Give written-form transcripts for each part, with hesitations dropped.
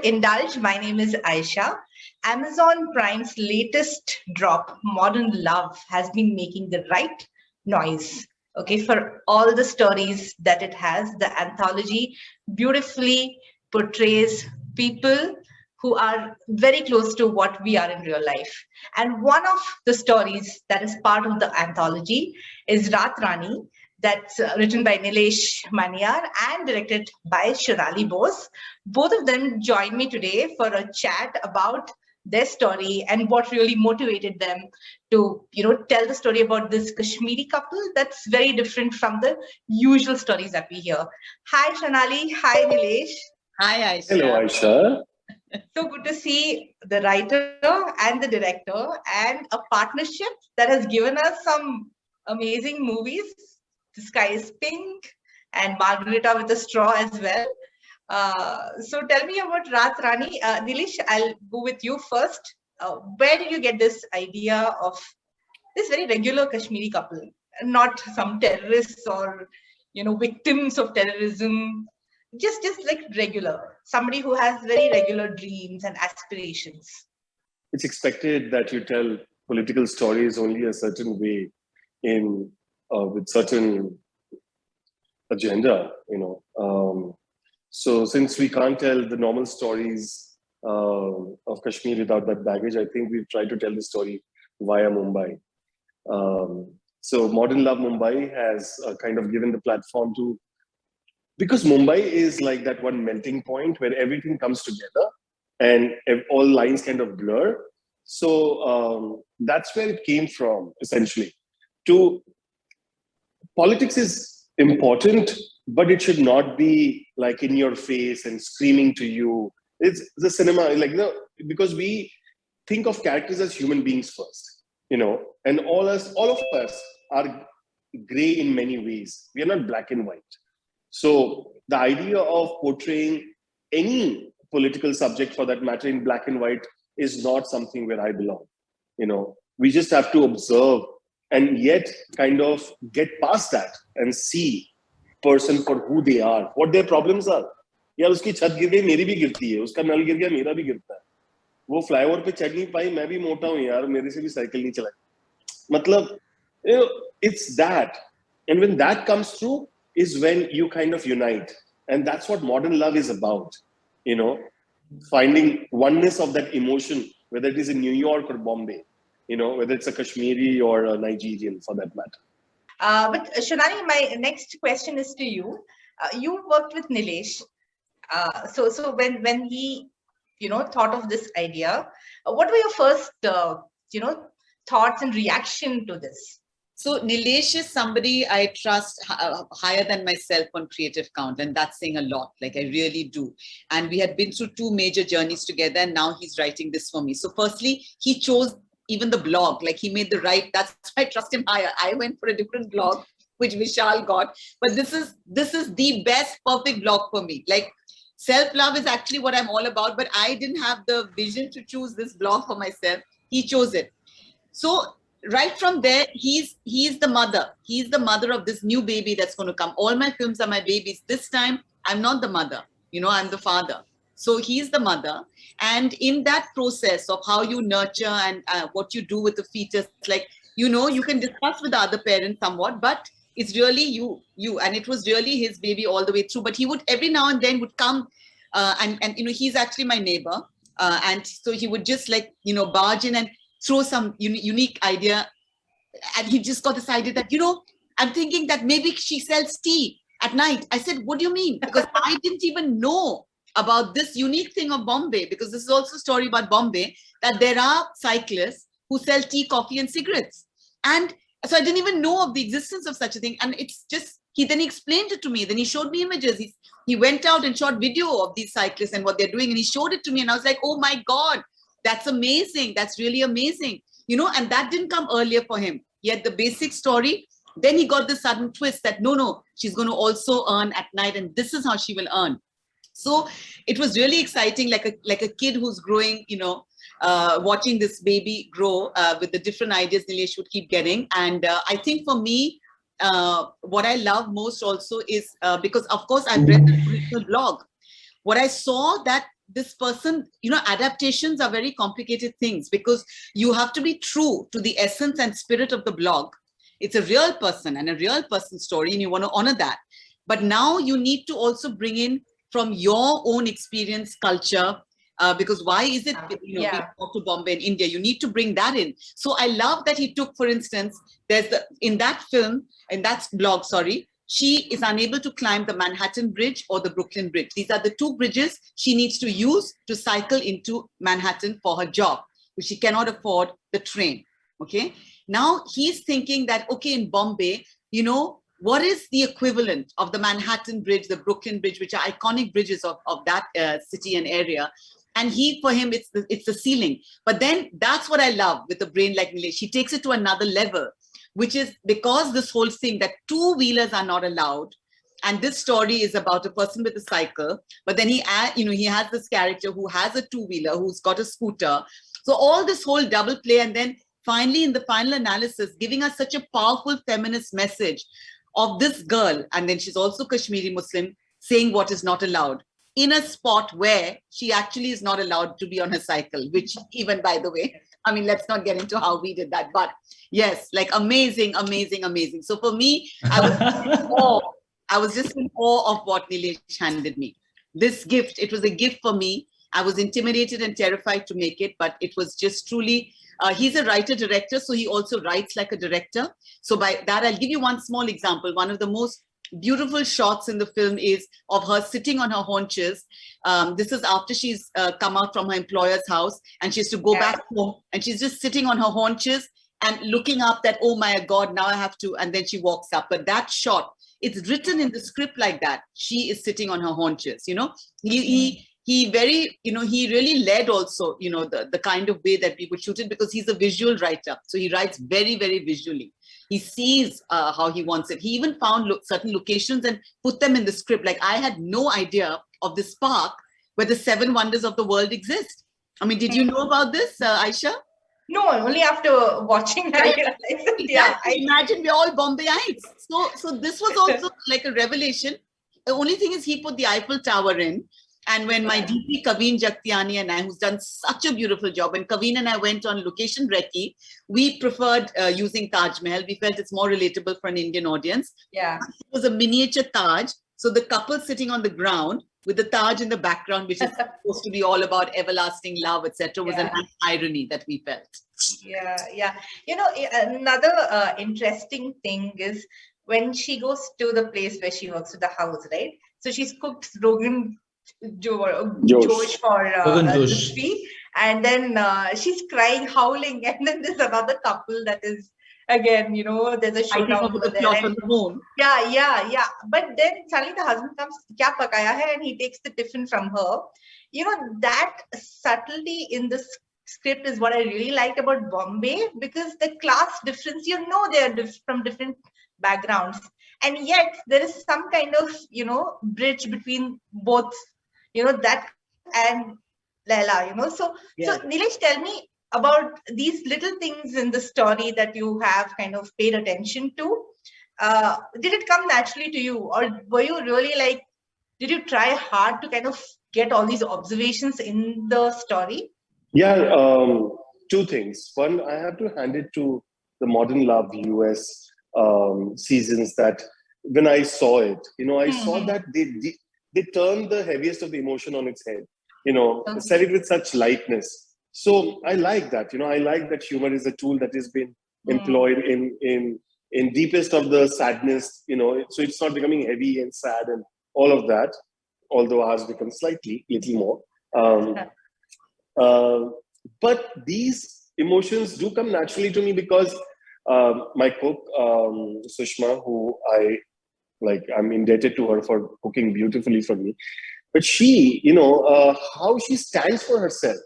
Indulge. My name is Aisha. Amazon Prime's latest drop, Modern Love, has been making the right noise. Okay, for all the stories that it has, the anthology beautifully portrays people who are very close to what we are in real life. And one of the stories that is part of the anthology is Raat, Rani, that's written by Nilesh Maniyar and directed by Shonali Bose. Both of them joined me today for a chat about their story and what really motivated them to, tell the story about this Kashmiri couple that's very different from the usual stories that we hear. Hi, Shonali. Hi, Nilesh. Hi, Aisha. Hello, Aisha. So good to see the writer and the director and a partnership that has given us some amazing movies. The Sky is Pink and Margarita with a Straw as well. So tell me about Raat, Rani. Nilesh, I'll go with you first. Where did you get this idea of this very regular Kashmiri couple, not some terrorists or victims of terrorism? Just like regular, somebody who has very regular dreams and aspirations. It's expected that you tell political stories only a certain way in with certain agenda, So since we can't tell the normal stories of Kashmir without that baggage, I think we've tried to tell the story via Mumbai. So Modern Love Mumbai has kind of given the platform to, because Mumbai is like that one melting point where everything comes together and all lines kind of blur. So that's where it came from, essentially. Politics is important, but it should not be like in your face and screaming to you. It's the cinema, because we think of characters as human beings first, and all of us are gray in many ways. We are not black and white. So the idea of portraying any political subject for that matter in black and white is not something where I belong. We just have to observe and yet kind of get past that and see person for who they are, what their problems are. यार उसकी छत गिर गई मेरी भी गिरती है, उसका नल गिर गया मेरा भी गिरता है, वो फ्लाईओवर पे चढ़ नहीं पाई मैं भी मोटा हूँ यार, मेरे से भी साइकिल नहीं चलाई. मतलब it's that, and when that comes through is when you kind of unite, and that's what Modern Love is about. Finding oneness of that emotion, whether it is in New York or Bombay, whether it's a Kashmiri or a Nigerian for that matter. But Shonali, my next question is to you. You worked with Nilesh. So when he, thought of this idea, what were your first, thoughts and reaction to this? So Nilesh is somebody I trust higher than myself on creative count, and that's saying a lot. Like I really do. And we had been through 2 major journeys together, and now he's writing this for me. So firstly, he chose even the blog, like he made the right, that's why I trust him higher. I went for a different blog, which Vishal got, but this is the best perfect blog for me. Like self-love is actually what I'm all about, but I didn't have the vision to choose this blog for myself. He chose it. So right from there, he's the mother. He's the mother of this new baby that's going to come. All my films are my babies. This time, I'm not the mother. I'm the father. So he's the mother. And in that process of how you nurture and what you do with the fetus, like, you can discuss with the other parents somewhat, but it's really you. And it was really his baby all the way through. But he would every now and then would come and he's actually my neighbor. And so he would just barge in and throw some unique idea. And he just got this idea that, I'm thinking that maybe she sells tea at night. I said, what do you mean? Because I didn't even know about this unique thing of Bombay, because this is also a story about Bombay, that there are cyclists who sell tea, coffee, and cigarettes. And so I didn't even know of the existence of such a thing. And it's just, then he explained it to me. Then he showed me images. He went out and shot video of these cyclists and what they're doing. And he showed it to me. And I was like, oh my God, that's amazing. That's really amazing. And that didn't come earlier for him. He had the basic story. Then he got the sudden twist that no, she's going to also earn at night. And this is how she will earn. So it was really exciting, like a kid who's growing, watching this baby grow with the different ideas Nilesh would keep getting. And I think for me, what I love most also is because, of course, I've read the original blog. What I saw that this person, adaptations are very complicated things because you have to be true to the essence and spirit of the blog. It's a real person and a real person story, and you want to honor that. But now you need to also bring in from your own experience, culture, because why is it, we go to Bombay in India, you need to bring that in. So I love that he took, for instance, in that blog, she is unable to climb the Manhattan Bridge or the Brooklyn Bridge. These are the two bridges she needs to use to cycle into Manhattan for her job, because she cannot afford the train. Okay. Now he's thinking that, okay, in Bombay, what is the equivalent of the Manhattan Bridge, the Brooklyn Bridge, which are iconic bridges of that city and area. And for him, it's the ceiling. But then that's what I love with a brain like Nilesh. He takes it to another level, which is because this whole thing that two-wheelers are not allowed. And this story is about a person with a cycle, but then he has this character who has a two-wheeler, who's got a scooter. So all this whole double play, and then finally in the final analysis, giving us such a powerful feminist message of this girl, and then she's also Kashmiri Muslim, saying what is not allowed in a spot where she actually is not allowed to be on her cycle, which even, by the way, let's not get into how we did that, but yes, like amazing, amazing, amazing. So for me, I was just in awe of what Nilesh handed me. This gift, it was a gift for me. I was intimidated and terrified to make it, but it was just truly, he's a writer-director, so he also writes like a director. So by that, I'll give you one small example. One of the most beautiful shots in the film is of her sitting on her haunches. This is after she's come out from her employer's house and she has to go back home, and she's just sitting on her haunches and looking up that, oh my God, now I have to, and then she walks up. But that shot, it's written in the script like that. She is sitting on her haunches, He really led also, the kind of way that we would shoot it, because he's a visual writer. So he writes very, very visually. He sees how he wants it. He even found certain locations and put them in the script. Like, I had no idea of this park where the 7 wonders of the world exist. Did you know about this, Aisha? No, only after watching that. I imagine we're all Bombayites. So this was also like a revelation. The only thing is he put the Eiffel Tower in. And when my DP Kaveen Jaktiani and I, who's done such a beautiful job, when Kaveen and I went on location recce, we preferred using Taj Mahal. We felt it's more relatable for an Indian audience. Yeah. It was a miniature Taj. So the couple sitting on the ground with the Taj in the background, which is supposed to be all about everlasting love, etc., was an irony that we felt. Yeah. Another interesting thing is when she goes to the place where she works, to the house, right? So she's cooked Rogan Josh for Lutfi, and then she's crying, howling, and then there's another couple that is, again, there's a showdown over there. Yeah. But then suddenly the husband comes, kya pakaya hai, and he takes the tiffin from her. That subtlety in the script is what I really liked about Bombay, because the class difference, they're from different backgrounds, and yet there is some kind of bridge between both, that and Laila, so Nilesh, tell me about these little things in the story that you have kind of paid attention to. Did it come naturally to you, or were you really did you try hard to kind of get all these observations in the story? Yeah, two things. One, I have to hand it to the Modern Love US seasons, that when I saw it, I saw that they turned the heaviest of the emotion on its head, said it with such lightness. So I like that, I like that humor is a tool that has been employed in deepest of the sadness, so it's not becoming heavy and sad and all of that, although ours becomes little more. But these emotions do come naturally to me because my cook, Sushma, who I'm indebted to her for cooking beautifully for me. But she, how she stands for herself,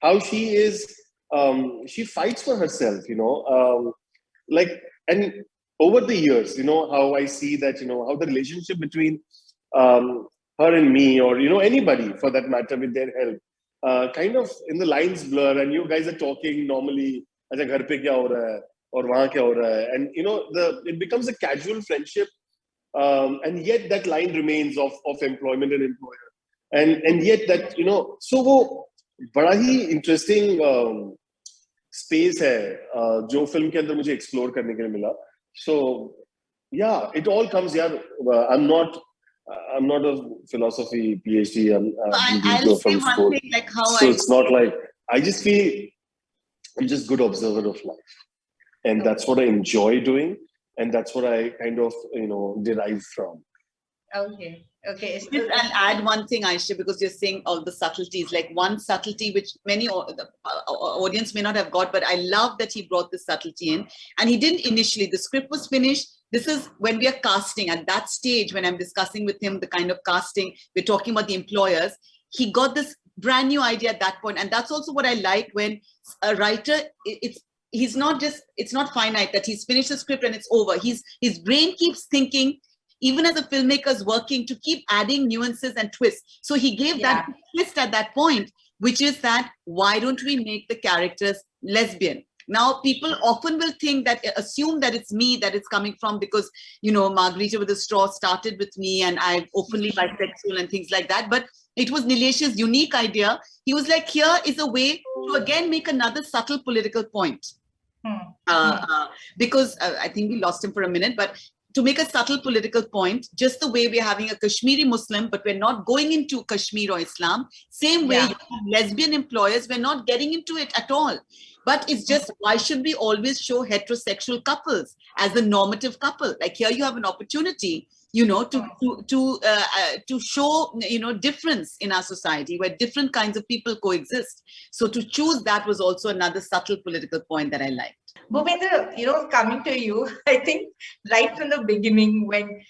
how she is, she fights for herself, and over the years, how I see that, how the relationship between her and me, or, anybody for that matter with their help, kind of in the lines blur, and you guys are talking normally, acha ghar pe kya ho raha hai, or wahan kya ho raha hai, and, it becomes a casual friendship. And yet that line remains of employment and employer. and yet that, you know, so वो बड़ा ही interesting space है जो film के अंदर मुझे explore करने के लिए मिला. So yeah, it all comes, yeah. I'm not a philosophy PhD. I'll say from one school. thing, like how So it's not like, I just feel I'm just good observer of life, and that's what I enjoy doing, and that's what I kind of, you know, derive from. Okay. Just I'll add one thing, Aisha, because you're saying all the subtleties. Like one subtlety which many the audience may not have got, but I love that he brought this subtlety in. And he didn't initially. The script was finished. This is when we are casting. At that stage, when I'm discussing with him the kind of casting, we're talking about the employers. He got this brand new idea at that point, and that's also what I like when a writer. He's not just. It's not finite that he's finished the script and it's over. His brain keeps thinking. Even as a filmmaker is working to keep adding nuances and twists. So he gave that twist at that point, which is that why don't we make the characters lesbian? Now, people often will think that, assume that it's me that it's coming from because, you know, Margarita with a Straw started with me and I'm openly bisexual and things like that. But it was Nilesh's unique idea. He was like, here is a way to again make another subtle political point. Because I think we lost him for a minute, but to make a subtle political point, just the way we're having a Kashmiri Muslim, but we're not going into Kashmir or Islam, same way you have lesbian employers, we're not getting into it at all. But it's just, why should we always show heterosexual couples as a normative couple? Like here you have an opportunity, you know, to show, you know, difference in our society where different kinds of people coexist. So to choose that was also another subtle political point that I liked. Bhupendra, you know, coming to you, I think right from the beginning, when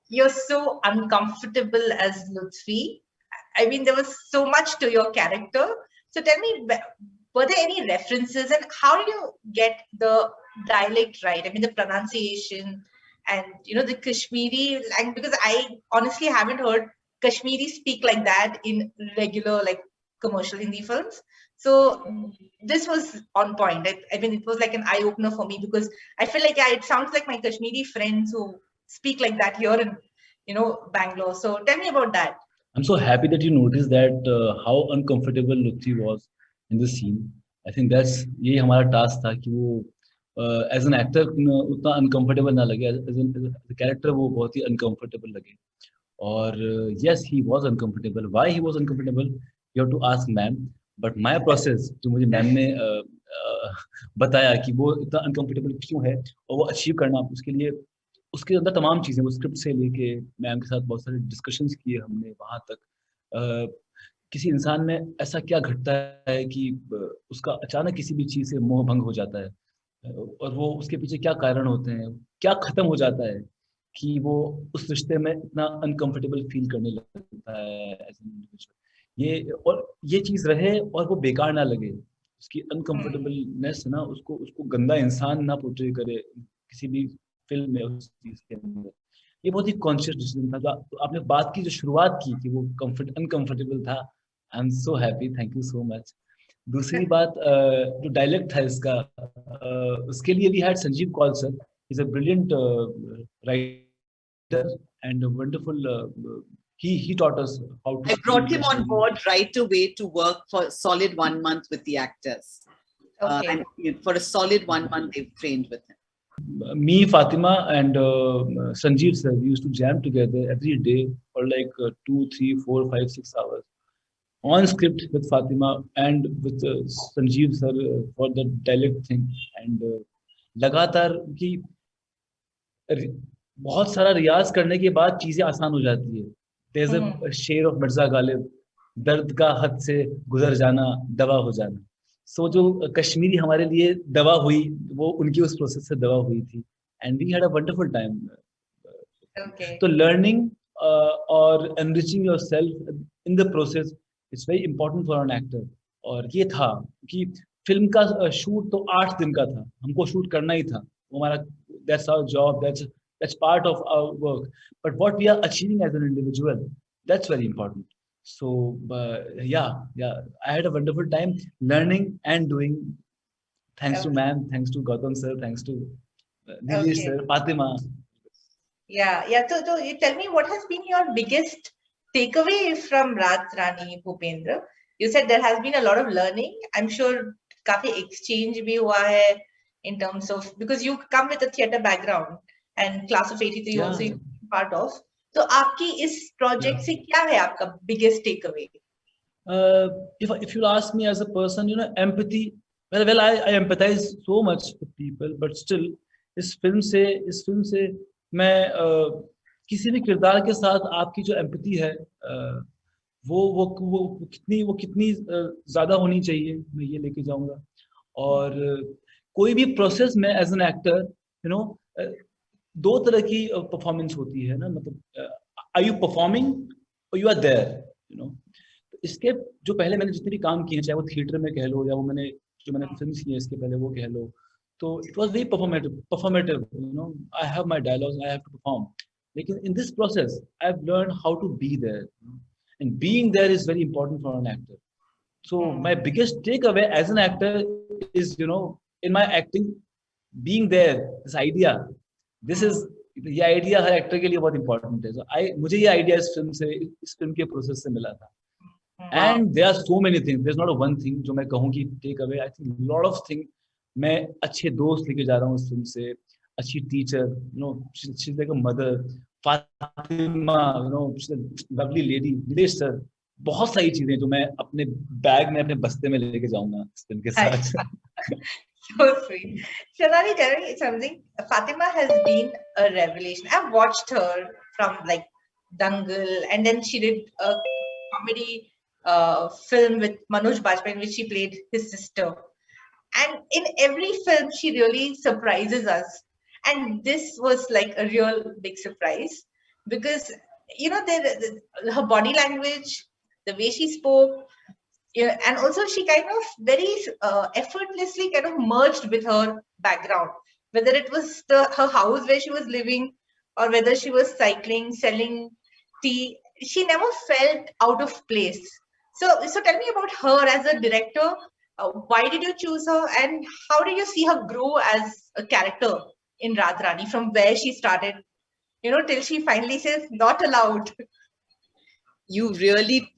you're so uncomfortable as Lutfi, I mean, there was so much to your character. So tell me, were there any references and how did you get the dialect right? I mean, the pronunciation and, you know, the Kashmiri language, because I honestly haven't heard Kashmiri speak like that in regular, like, commercial Hindi films. So this was on point. I mean, it was like an eye opener for me because I feel like, yeah, it sounds like my Kashmiri friends who speak like that here in, you know, Bangalore. So tell me about that. I'm so happy that you noticed that how uncomfortable Lutfi was in the scene. I think that's ये हमारा task था कि वो as an actor उतना uncomfortable ना लगे, as a character वो बहुत ही uncomfortable लगे. और yes, he was uncomfortable. Why he was uncomfortable? You have to ask ma'am. But my process जो मुझे मैम ने बताया कि वो इतना uncomfortable क्यों है और वो achieve करना उसके लिए उसके अंदर तमाम चीज़ें, वो स्क्रिप्ट से लेके मैम के साथ बहुत सारे डिस्कशंस किए हमने वहाँ तक. किसी इंसान में ऐसा क्या घटता है कि उसका अचानक किसी भी चीज़ से मोह भंग हो जाता है और वो उसके पीछे क्या कारण होते हैं, क्या खत्म हो जाता है कि वो उस रिश्ते में इतना अनकंफर्टेबल फील करने लगता है एज एन इंडिविजुअल. और ये चीज़ रहे और वो बेकार ना लगे, उसकी अनकंफर्टेबलनेस ना उसको गंदा इंसान ना पोर्ट्रे करे किसी भी फिल्म में उस चीज़ के अंदर. ये बहुत ही कॉन्शियस डिसीजन था. तो आपने बात की जो शुरुआत की कि वो अनकंफर्टेबल था. I am so happy, thank you so much. दूसरी बात जो डायलेक्ट था इसका, उसके लिए we had Sanjeev Kaul sir. He is a brilliant writer and wonderful. He taught us how to. I brought him on board right away to work for a solid 1 month with the actors. Okay. And for a solid 1 month, they trained with him. Me, Fatima, and Sanjeev sir, we used to jam together every day for like 2, 3, 4, 5, 6 hours on script with Fatima and with Sanjeev sir for the dialect thing. And लगातार कि बहुत सारा रियाज करने के बाद चीजें आसान हो जाती है. There's a शेर of मिर्जा गालिब, दर्द का हद से गुजर जाना दवा हो जाना. सो जो कश्मीरी हमारे लिए दवा हुई वो उनकी उस प्रोसेस से दवा हुई थी. And we had a wonderful time. तो लर्निंग और enriching yourself in the process it's very important for an actor. और ये था कि फिल्म का शूट तो 8 दिन का था, हमको शूट करना ही था. हमारा that's our job, that's part of our work, but what we are achieving as an individual, that's very important. So yeah, I had a wonderful time learning and doing, thanks to ma'am, thanks to Gautam sir, thanks to Nilesh sir, Fatima. Yeah. So you tell me, what has been your biggest takeaway from Raat, Rani, Bhupendra, you said there has been a lot of learning. I'm sure काफी exchange भी हुआ है in terms of, because you come with a theatre background and class of 83 Yeah. also you're part of. So आपकी इस project से क्या है आपका biggest takeaway? If you ask me as a person, you know, empathy. Well, I empathize so much with people, but still, इस film से मैं किसी भी किरदार के साथ आपकी जो empathy है, वो कितनी ज़्यादा होनी चाहिए, मैं ये लेके जाऊँगा. और कोई भी प्रोसेस में as an actor, you know, दो तरह की परफॉर्मेंस होती है ना, मतलब आर यू परफॉर्मिंग और you are there, you know. इसके जो पहले मैंने जितने भी काम किए हैं, चाहे वो थिएटर में कह लो या वो मैंने फिल्म की है इसके पहले वो कह लो, तो it was very performative, you know. I have my dialogues, I have to perform. लेकिन in this process I have learn how to be there, and being there is very important for an actor. So my biggest takeaway as an actor is, you know, in my acting, being there, this idea, ये idea हर actor के लिए बहुत important है. So मुझे ये idea इस film के process से मिला था. And there are so many things. There's not a one thing जो मैं कहूँ कि take away. I think lot of things. मैं अच्छे दोस्त लेके जा रहा हूँ इस film से, अच्छी teacher, you know, she's like a mother. Fatima, you know, she's a lovely lady. Nilesh sir, बहुत सारी चीजें जो मैं अपने बैग में, अपने बस्ते में लेके जाऊंगा इस फिल्म के साथ. So sweet. Shonali, tell me something. Fatima has been a revelation. I've watched her from like Dangal, and then she did a comedy film with Manoj Bajpayee in which she played his sister. And in every film, she really surprises us. And this was like a real big surprise because, you know, her body language, the way she spoke, yeah, and also she kind of very effortlessly kind of merged with her background, whether it was her house where she was living or whether she was cycling, selling tea. She never felt out of place. So tell me about her as a director. Why did you choose her, and how did you see her grow as a character in Raat Rani from where she started, you know, till she finally says not allowed? You really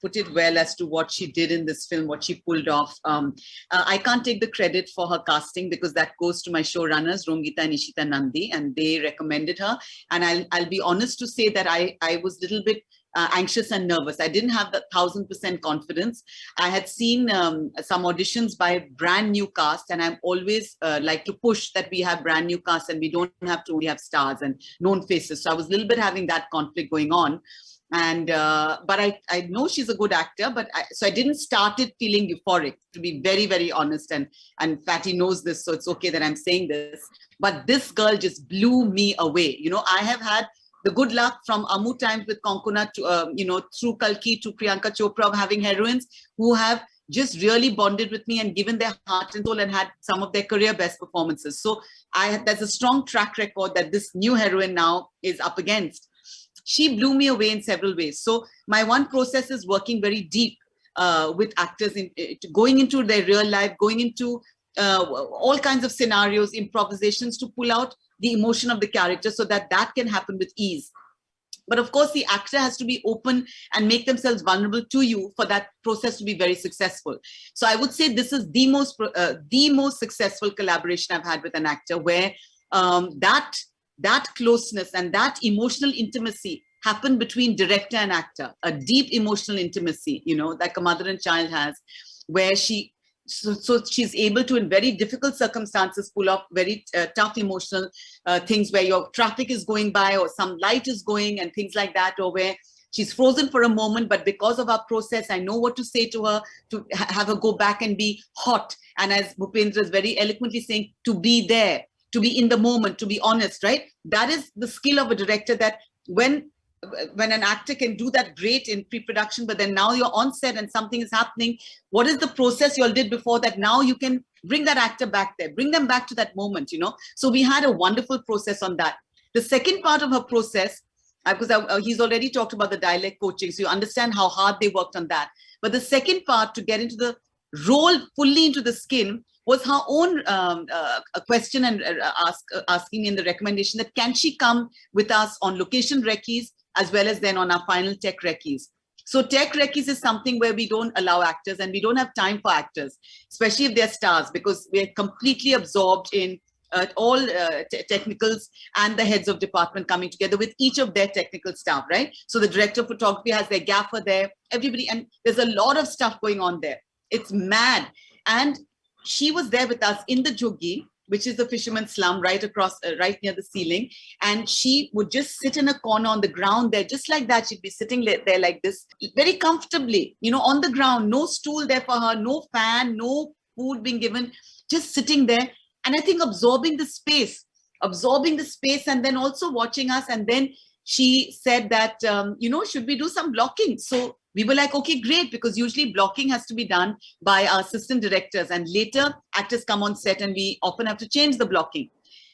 put it well as to what she did in this film, what she pulled off. I can't take the credit for her casting because that goes to my showrunners, Rongita and Ishita Nandi, and they recommended her. And I'll be honest to say that I was a little bit anxious and nervous. I didn't have the 1000% confidence. I had seen some auditions by brand new cast, and I'm always like to push that we have brand new cast and we don't have to only have stars and known faces. So I was a little bit having that conflict going on. And but I know she's a good actor, but so I didn't start it feeling euphoric, to be very, very honest, and Fatty knows this, so it's okay that I'm saying this, but this girl just blew me away. You know, I have had the good luck from Amu times with Konkona to you know, through Kalki to Priyanka Chopra, of having heroines who have just really bonded with me and given their heart and soul and had some of their career best performances. So there's a strong track record that this new heroine now is up against. She blew me away in several ways. So my one process is working very deep with actors, going into their real life, going into all kinds of scenarios, improvisations to pull out the emotion of the character so that can happen with ease. But of course, the actor has to be open and make themselves vulnerable to you for that process to be very successful. So I would say this is the most successful collaboration I've had with an actor, where that closeness and that emotional intimacy happened between director and actor, a deep emotional intimacy, you know, like a mother and child has, where so she's able to, in very difficult circumstances, pull off very tough emotional things where your traffic is going by or some light is going and things like that, or where she's frozen for a moment, but because of our process, I know what to say to her, to have her go back and be hot. And as Bhupendra is very eloquently saying, to be there, to be in the moment, to be honest, right? That is the skill of a director, that when an actor can do that great in pre-production, but then now you're on set and something is happening, what is the process you all did before that? Now you can bring that actor back there, bring them back to that moment, you know? So we had a wonderful process on that. The second part of her process, because he's already talked about the dialect coaching, so you understand how hard they worked on that. But the second part, to get into the role, fully into the skin, was her own a question and asking in the recommendation that can she come with us on location recce's as well as then on our final tech recce's. So tech recce's is something where we don't allow actors, and we don't have time for actors, especially if they're stars, because we're completely absorbed in all technicals and the heads of department coming together with each of their technical staff, right? So the director of photography has their gaffer there, everybody, and there's a lot of stuff going on there. It's mad. And she was there with us in the Joggi, which is the fisherman's slum right across, right near the ceiling. And she would just sit in a corner on the ground there, just like that. She'd be sitting there like this, very comfortably, you know, on the ground, no stool there for her, no fan, no food being given, just sitting there. And I think absorbing the space, and then also watching us. And then she said that, you know, should we do some blocking? So we were like, okay, great, because usually blocking has to be done by our assistant directors, and later actors come on set and we often have to change the blocking.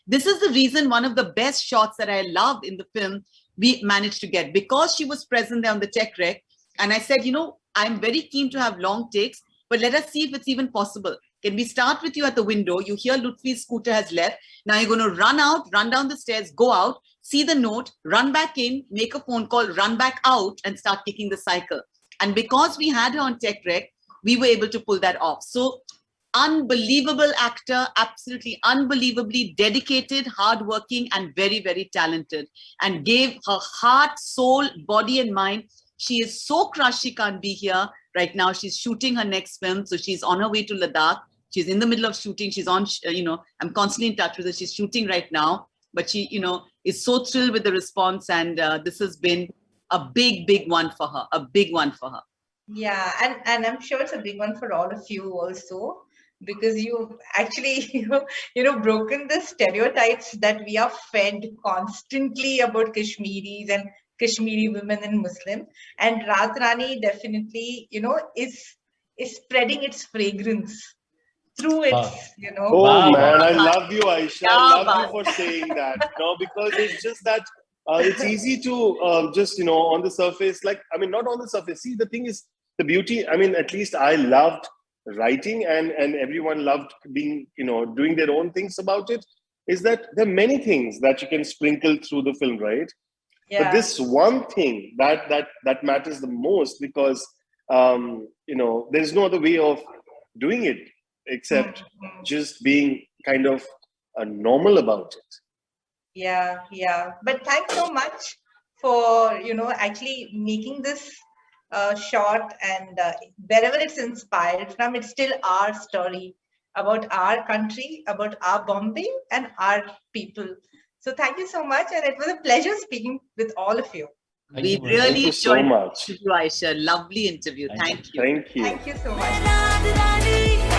This is the reason one of the best shots that I loved in the film we managed to get, because she was present there on the tech rec. And I said, you know, I'm very keen to have long takes, but let us see if it's even possible. Can we start with you at the window? You hear Lutfi's scooter has left. Now you're going to run out, run down the stairs, go out, see the note, run back in, make a phone call, run back out, and start kicking the cycle. And because we had her on tech rec, we were able to pull that off. So unbelievable actor, absolutely unbelievably dedicated, hardworking, and very, very talented, and gave her heart, soul, body, and mind. She is so crushed she can't be here right now. She's shooting her next film. So she's on her way to Ladakh. She's in the middle of shooting. She's on, you know, I'm constantly in touch with her. She's shooting right now, but she, you know, is so thrilled with the response. And this has been a big, big one for her, a big one for her. Yeah, and I'm sure it's a big one for all of you also, because you actually, broken the stereotypes that we are fed constantly about Kashmiris and Kashmiri women and Muslim. And Raat Rani definitely, is spreading its fragrance through its, Oh Wow. man, I love you, Aisha. Yeah, I love man. you for saying that. No, because it's just that it's easy to just, on the surface, like, I mean, not on the surface. See, the thing is, the beauty, I mean, at least I loved writing, and everyone loved being, doing their own things about it, is that there are many things that you can sprinkle through the film, right? Yeah. But this one thing that matters the most, because, there's no other way of doing it except just being kind of normal about it. Yeah. But thanks so much for, actually making this short, and wherever it's inspired from, it's still our story about our country, about our Bombay and our people. So thank you so much. And it was a pleasure speaking with all of you. We Thank you. really Thank you so enjoyed much. the interview, Aisha. Lovely interview. Thank you. Thank you. Thank you so much.